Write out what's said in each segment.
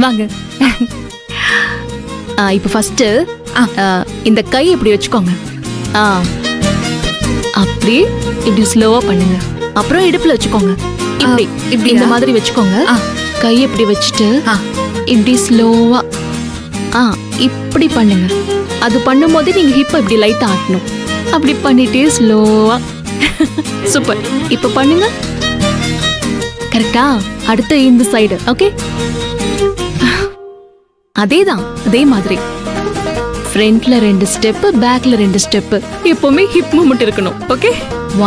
வாங்க. இப்ப ஃபர்ஸ்ட் இந்த கை இப்படி வச்சுக்கோங்க. அப்படி இப்படி ஸ்லோவா பண்ணுங்க. அப்புறம் இடுப்புல வச்சுக்கோங்க. இப்படி இப்படி இந்த மாதிரி வச்சுக்கோங்க. கை இப்படி வச்சுட்டு இப்படி ஸ்லோவா இப்படி பண்ணுங்க. அது பண்ணும்போது நீங்க ஹிப் இப்படி லைட்டா ஆட்டணும். அப்படி பண்ணிட்டே ஸ்லோவா. சூப்பர். இப்ப பண்ணுங்க. கரெக்டா? அடுத்து இந்த சைடு. ஓகே, அதேதான். அதே மாதிரி ஃப்ரண்ட்ல 2 ஸ்டெப், பேக்ல 2 ஸ்டெப். எப்பவுமே ஹிப் மூவ்மெண்ட் இருக்கணும். Okay,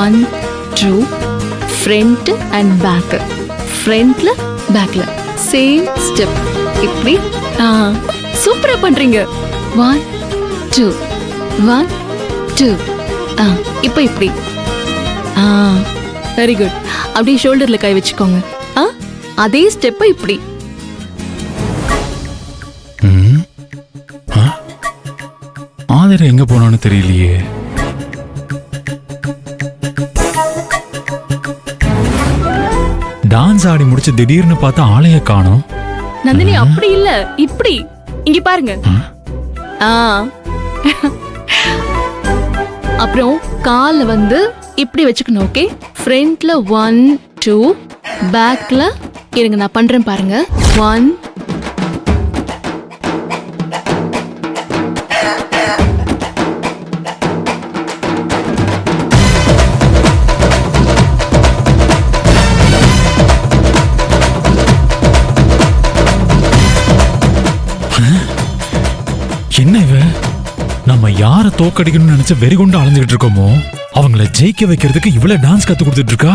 1 2 front and back. ஃப்ரண்ட்ல பேக்ல சேம் ஸ்டெப். இப்படி சூப்பரா பண்றீங்க. 1 2 1 2. இப்போ இப்படி. Very good. அப்படியே ஷோல்டர்ல கை வச்சுக்கோங்க. அதே ஸ்டெப் இப்படி. ஆதிரா எங்க போனான்னு தெரியலையே. டான்ஸ் ஆடி முடிச்சு திடீர்னு பார்த்தா ஆளைய காணோம். நந்தினி அப்படி இல்ல, இப்படி. இங்க பாருங்க. அப்புறம் கால வந்து இப்படி வச்சுக்கணும். ஓகே, ஃப்ரண்ட்ல 1 2, பேக்ல இருங்க நான் பண்றேன் பாருங்க. 1 என்ன இவ? நம்ம யார தோக்கடிக்கணும்னு நினைச்சு வெறிகொண்டு அலைஞ்சுகிட்டு இருக்கோமோ அவங்கள ஜெயிக்க வைக்கிறதுக்கு இவ்வளவு டான்ஸ் கத்து கொடுத்துட்டு இருக்கா.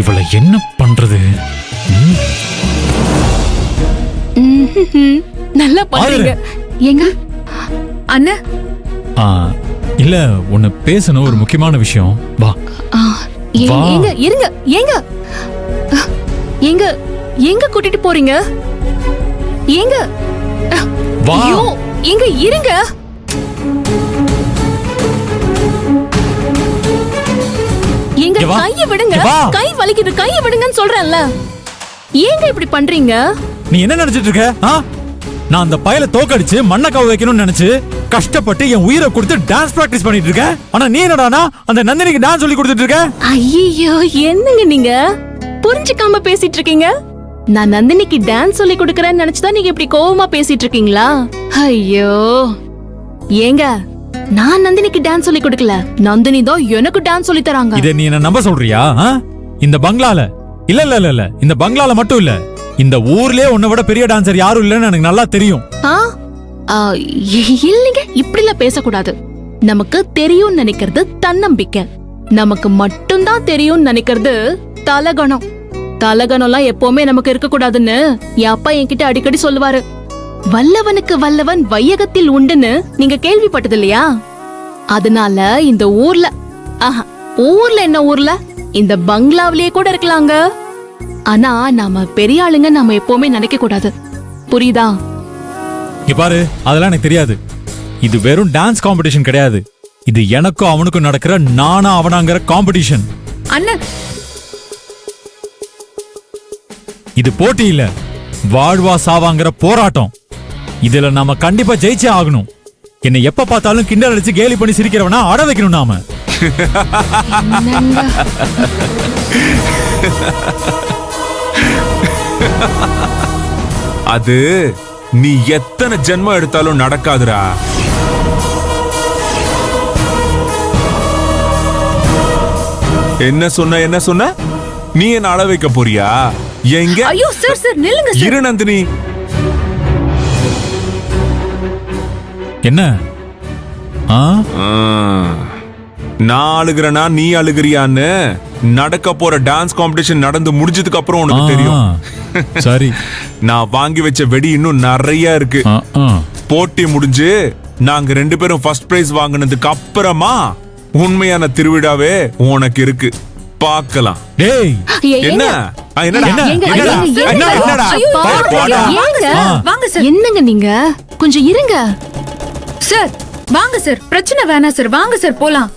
இவளை என்ன பண்றது? நல்லா பண்றீங்க. எங்க அண்ணா? இல்ல, உன்னை பேசணும், ஒரு முக்கியமான விஷயம். வா. எங்க இருங்க. எங்க எங்க எங்க கூட்டிட்டு போறீங்க? எங்க? ஐயோ, எங்க இருங்க. எங்க கையை விடுங்க. கை வலிக்குது, கையை விடுங்கன்னு சொல்றேன்ல. ஏங்க இப்படி பண்றீங்க? நீ என்ன நினைச்சிட்டு இருக்க? நான் அந்த பயல தோக்கடிச்சு மண்ணை கவ வைக்கணும்னு நினைச்சு கஷ்டப்பட்டு என் உயிரை கொடுத்து டான்ஸ் பிராக்டிஸ் பண்ணிட்டு இருக்கேன். ஆனா நீ என்னடானா அந்த நந்தினிக்கு டான்ஸ் சொல்லி கொடுத்துட்டு இருக்க. ஐயோ, என்னங்க நீங்க புரிஞ்சுக்காம பேசிட்டு இருக்கீங்க? நான் நந்தினிக்கு டான்ஸ் சொல்லி கொடுக்கறேன்னு நினைச்சுதான் நீங்க இப்படி கோவமா பேசிட்டு இருக்கீங்களா? ஐயோ ஏங்க, நான் நந்தினிக்கு டான்ஸ் சொல்லி கொடுக்கல. நந்தினி தான் எனக்கு டான்ஸ் சொல்லி தராங்க. இத நீ என்ன நம்ப சொல்றியா? இந்த பங்களால இல்ல இல்ல இல்ல, இந்த பங்களால மட்டும் இல்ல, இந்த ஊர்லயே உன்னை விட பெரிய டான்சர் யாரும் இல்லன்னு எனக்கு நல்லா தெரியும். இல்லைங்க, இப்படிலாம் பேசக்கூடாது. நமக்கு தெரியும் நினைக்கிறது தன்னம்பிக்கை. நமக்கு மட்டும்தான் தெரியும் நினைக்கிறது தலகணம். தலகணம்லாம் எப்பவுமே நமக்கு இருக்க கூடாதுன்னு என் அப்பா என்கிட்ட அடிக்கடி சொல்லுவாரு. வல்லவனுக்கு வல்லவன் வையகத்தில் உண்டுன்னு நீங்க கேள்விப்பட்டது இல்லையா? அதனால இந்த ஊர்ல ஊர்ல என்ன ஊர்ல, இந்த பங்களாவிலேயே கூட இருக்கலாங்க. ஆனா நாம பெரிய ஆளுங்க நாம எப்பவுமே நினைக்க கூடாது. புரியுதா? இங்க பாரு, அதெல்லாம் எனக்கு தெரியாது. இது வெறும் டான்ஸ் காம்படிஷன் கிடையாது. இது எனக்கும் அவனுக்கும் நடக்கிற நானா அவனாங்கிற காம்படிஷன். அண்ணன், இது போட்டி இல்ல, வாழ்வா சாவாங்கிற போராட்டம். இதுல நாம கண்டிப்பா ஜெயிச்சே ஆகணும். என்னை எப்ப பார்த்தாலும் கிண்டல் அடிச்சு கேலி பண்ணி சிரிக்கிறவனா அட வைக்கணும் நாம. அது நீ எத்தனை ஜென்மம் எடுத்தாலும் நடக்காதுடா. என்ன சொன்ன? நீ என்ன அழ வைக்க போறியா? எங்க? ஐயோ சார் சார் நில்லுங்க சார். இரு நந்தினி. என்ன? நான் அழுகிறனா நீ அழுகிறியான்னு நடக்க போற டான்ஸ் காம்படிஷன் நடந்து முடிஞ்சதுக்கு அப்புறம் உனக்கு தெரியும். சரி, நான் வாங்கி வச்ச வெடி இன்னும் நிறைய இருக்கு. போட்டி முடிஞ்சு நாங்க 2 பேரும் ஃபர்ஸ்ட் பிரைஸ் வாங்கினதுக்கு அப்புறமா உண்மையான திருவிழாவே உனக்கு இருக்கு. பார்க்கலாம். டேய், என்ன? என்னங்க நீங்க கொஞ்சம் இருங்க சார். வாங்க சார், பிரச்சனை வேணாம் சார். வாங்க சார், போலாம்.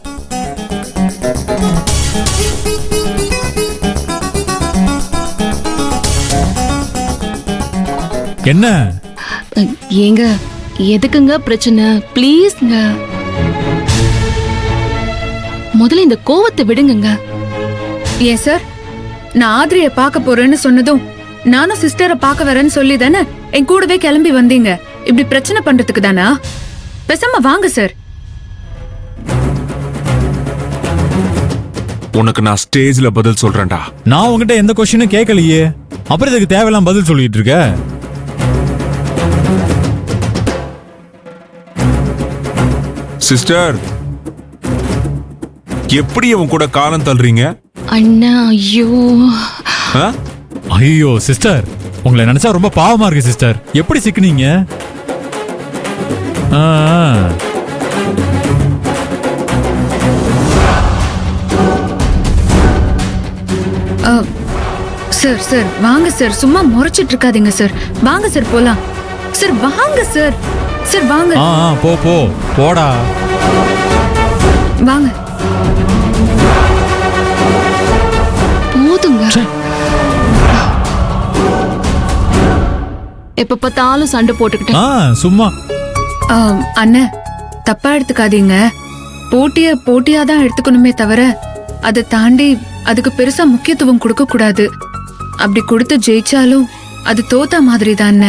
என்ன ஏங்க எதுக்குங்க பிரச்சனை? ப்ளீஸ்ங்க, முதல்ல இந்த கோவத்தை விடுங்கங்க. ஏன் சார், நான் ஆத்ரிய பார்க்க போறேன்னு சொன்னதும் நானும் சிஸ்டரை பார்க்க வரேன்னு சொல்லி தானே என் கூடவே கிளம்பி வந்தீங்க. இப்படி பிரச்சனை பண்றதுக்கு தானா? பேசாம வாங்க சார். உனக்கு நான் ஸ்டேஜ்ல பதில் சொல்றேன்டா. நான் உங்ககிட்ட எந்த கொஸ்டினும் கேட்கலையே, அப்புறம் இதுக்கு தேவையில்லாம பதில் சொல்லிட்டு இருக்க. சிஸ்டர், எப்படி அவன் கூட காலம் தள்ளுறீங்க? அண்ணா ஐயோ, ஆ? ஐயோ சிஸ்டர், உங்களை நினைச்சா ரொம்ப பாவமா இருக்கு சிஸ்டர். எப்படி சிக்குனீங்க? ஆ, ஆ. சார் சார் வாங்க சார், சும்மா முறைச்சிட்டு இருக்காதீங்க சார். வாங்க சார் போலாம். சார் வாங்க சார். சார் வாங்க. ஆ, ஆ, போ போ போடா. வாங்க. போதுங்க. எப்ப பார்த்தாலும் சண்டை போட்டுக்கிட்டு. ஆ, சும்மா. அண்ணன் தப்பா எடுத்துக்காதீங்க. போட்டியா தான் எடுத்துக்கணுமே தவிர அதை தாண்டி அதுக்கு பெருசா முக்கியத்துவம் கொடுக்க கூடாது. அப்படி கொடுத்து ஜெயிச்சாலும் அது தோத்தா மாதிரி தான்.